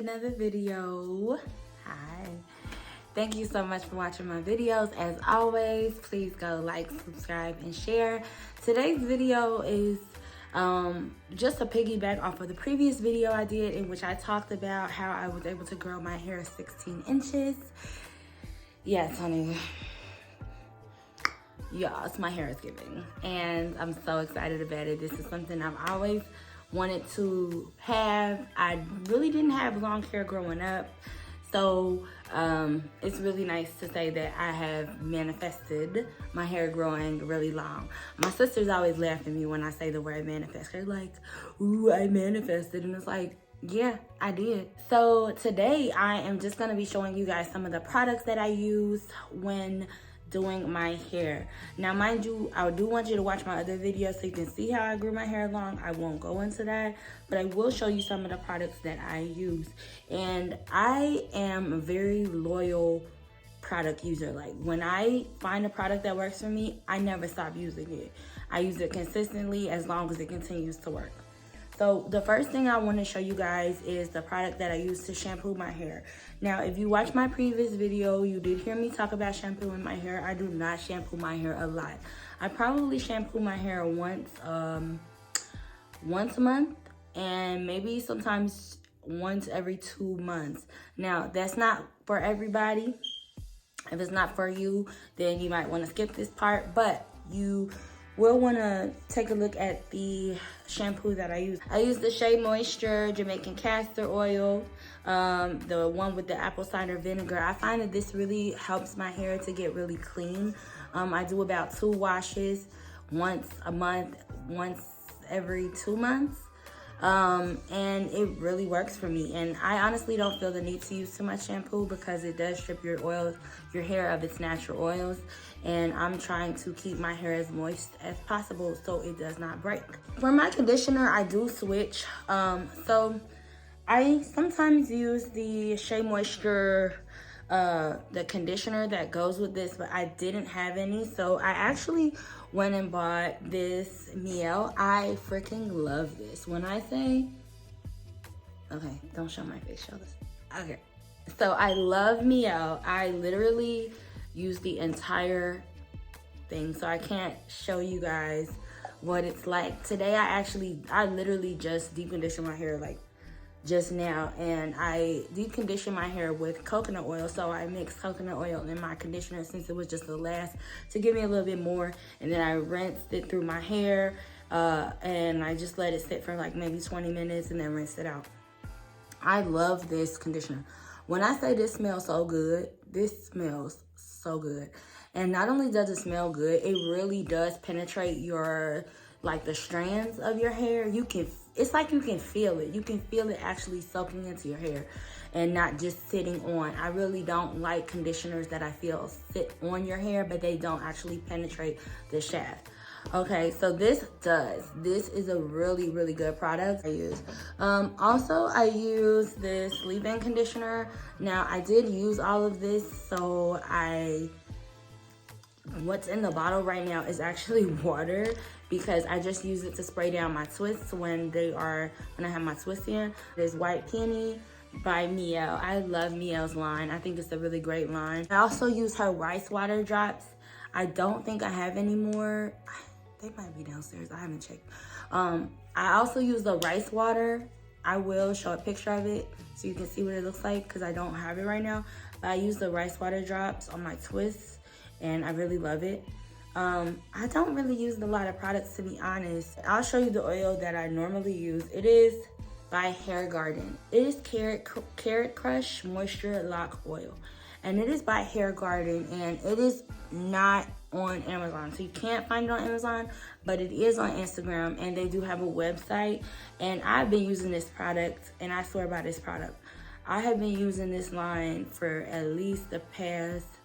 another video. Hi. Thank you so much for watching my videos. As always, please go like, subscribe, and share. Today's video is just a piggyback off of the previous video I did, in which I talked about how I was able to grow my hair 16 inches. Yes, honey. Yes, my hair is giving, and I'm so excited about it. This is something I've always wanted to have. I really didn't have long hair growing up, so it's really nice to say that I have manifested my hair growing really long. My sisters always laugh at me when I say the word manifest. They're like, ooh, I manifested, and it's like, yeah, I did. So today I am just gonna be showing you guys some of the products that I use when doing my hair. Now, mind you, I do want you to watch my other videos so you can see how I grew my hair long. I won't go into that, but I will show you some of the products that I use. And I am a very loyal product user. Like, when I find a product that works for me, I never stop using it. I use it consistently as long as it continues to work. So the first thing I want to show you guys is the product that I use to shampoo my hair. Now, if you watched my previous video, you did hear me talk about shampooing my hair. I do not shampoo my hair a lot. I probably shampoo my hair once a month, and maybe sometimes once every 2 months. Now, that's not for everybody. If it's not for you, then you might want to skip this part, but you will want to take a look at the shampoo that I use. I use the SheaMoisture Jamaican castor oil, the one with the apple cider vinegar. I find that this really helps my hair to get really clean. I do about 2 washes, once a month, once every 2 months. And it really works for me. And I honestly don't feel the need to use too much shampoo because it does strip your hair of its natural oils. And I'm trying to keep my hair as moist as possible so it does not break. For my conditioner, I do switch. So I sometimes use the SheaMoisture, the conditioner that goes with this, but I didn't have any, so I actually went and bought this Mielle. I freaking love this. When I say, okay, don't show my face, show this. Okay, so I love Mielle. I literally use the entire thing, so I can't show you guys what it's like. Today I literally just deep conditioned my hair like just now, and I deep condition my hair with coconut oil. So I mixed coconut oil in my conditioner since it was just the last to give me a little bit more, and then I rinsed it through my hair, and I just let it sit for like maybe 20 minutes and then rinsed it out. I love this conditioner. When I say this smells so good, this smells so good. And not only does it smell good, it really does penetrate your, like, the strands of your hair. It's like you can feel it. You can feel it actually soaking into your hair and not just sitting on. I really don't like conditioners that I feel sit on your hair, but they don't actually penetrate the shaft. Okay, so this does. This is a really, really good product I use. Also, I use this leave-in conditioner. Now, I did use all of this, so what's in the bottle right now is actually water, because I just use it to spray down my twists when I have my twists in. There's White Peony by Mielle. I love Mielle's line. I think it's a really great line. I also use her rice water drops. I don't think I have any more. They might be downstairs. I haven't checked. I also use the rice water. I will show a picture of it so you can see what it looks like, because I don't have it right now. But I use the rice water drops on my twists, and I really love it. I don't really use a lot of products, to be honest. I'll show you the oil that I normally use. It is by Hairgarten. It is Carrot Crush Moisture Lock Oil, and it is by Hairgarten, and it is not on Amazon, so you can't find it on Amazon, but it is on Instagram, and they do have a website. And I've been using this product, and I swear by this product. I have been using this line for at least the past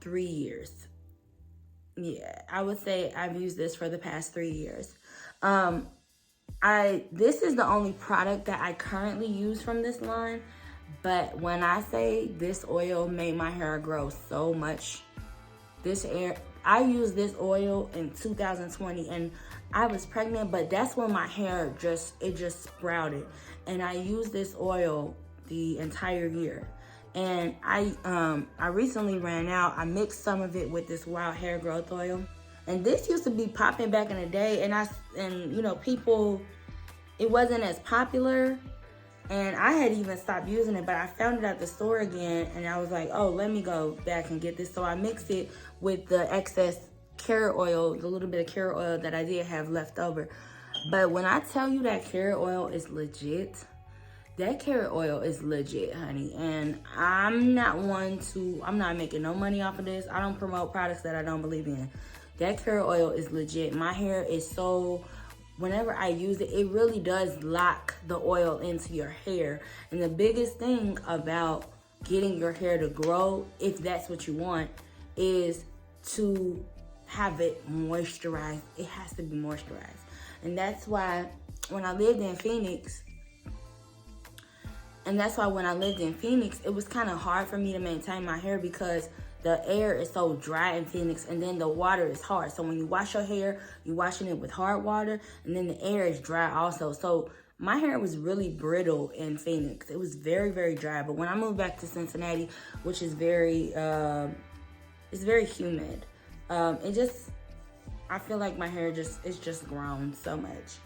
3 years. Yeah, I would say I've used this for the past 3 years. This is the only product that I currently use from this line, but when I say this oil made my hair grow so much, I used this oil in 2020 and I was pregnant, but that's when my hair just sprouted. And I used this oil the entire year. And I recently ran out. I mixed some of it with this wild hair growth oil. And this used to be popping back in the day, and you know, people, it wasn't as popular. And I had even stopped using it, but I found it at the store again, and I was like, oh, let me go back and get this. So I mixed it with the excess carrot oil, the little bit of carrot oil that I did have left over. But when I tell you that carrot oil is legit, that carrot oil is legit, honey. And I'm not making no money off of this. I don't promote products that I don't believe in. That carrot oil is legit. My hair is so... Whenever I use it, it really does lock the oil into your hair. And the biggest thing about getting your hair to grow, if that's what you want, is to have it moisturized. It has to be moisturized. And that's why when I lived in Phoenix, it was kind of hard for me to maintain my hair because the air is so dry in Phoenix, and then the water is hard. So when you wash your hair, you're washing it with hard water, and then the air is dry also. So my hair was really brittle in Phoenix. It was very, very dry. But when I moved back to Cincinnati, which is very, it's very humid, I feel like my hair it's just grown so much.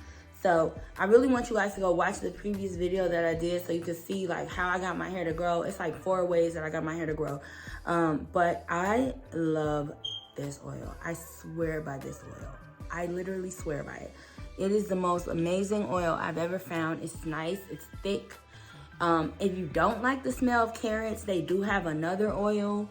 So I really want you guys to go watch the previous video that I did so you can see like how I got my hair to grow. It's like 4 ways that I got my hair to grow. But I love this oil. I swear by this oil. I literally swear by it. It is the most amazing oil I've ever found. It's nice, it's thick. If you don't like the smell of carrots, they do have another oil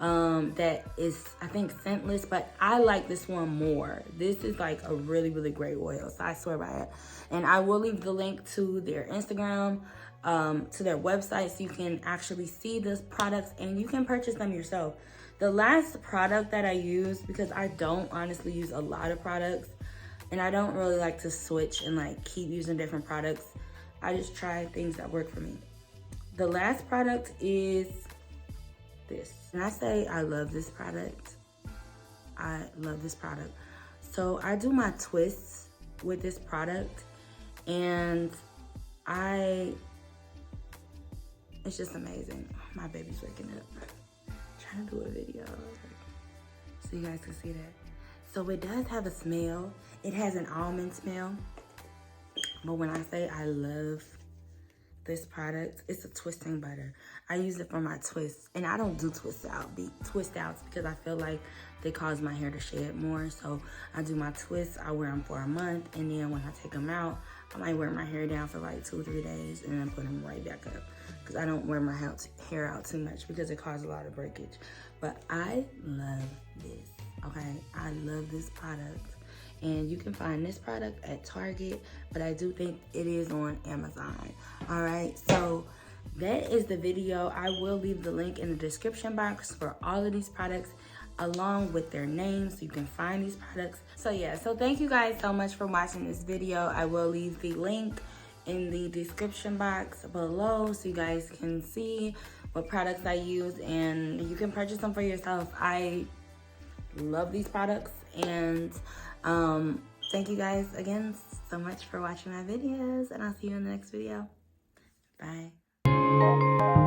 that is, I think, scentless, but I like this one more. This is like a really, really great oil, so I swear by it. And I will leave the link to their Instagram, to their website, so you can actually see these products and you can purchase them yourself. The last product that I used, because I don't honestly use a lot of products and I don't really like to switch and like keep using different products, I just try things that work for me. The last product is this. And I say I love this product. I love this product. So I do my twists with this product, and it's just amazing. My baby's waking up. I'm trying to do a video so you guys can see that. So it does have a smell. It has an almond smell. But when I say I love this product, it's a twisting butter. I use it for my twists, and I don't do twist outs because I feel like they cause my hair to shed more. So I do my twists, I wear them for a month, and then when I take them out, I might wear my hair down for like 2 or 3 days and then put them right back up, because I don't wear my hair out too much because it causes a lot of breakage. But I love this, okay? I love this product. And you can find this product at Target, but I do think it is on Amazon. All right, so that is the video. I will leave the link in the description box for all of these products, along with their names, so you can find these products. So yeah, so thank you guys so much for watching this video. I will leave the link in the description box below so you guys can see what products I use, and you can purchase them for yourself. I love these products, and thank you guys again so much for watching my videos, and I'll see you in the next video. Bye.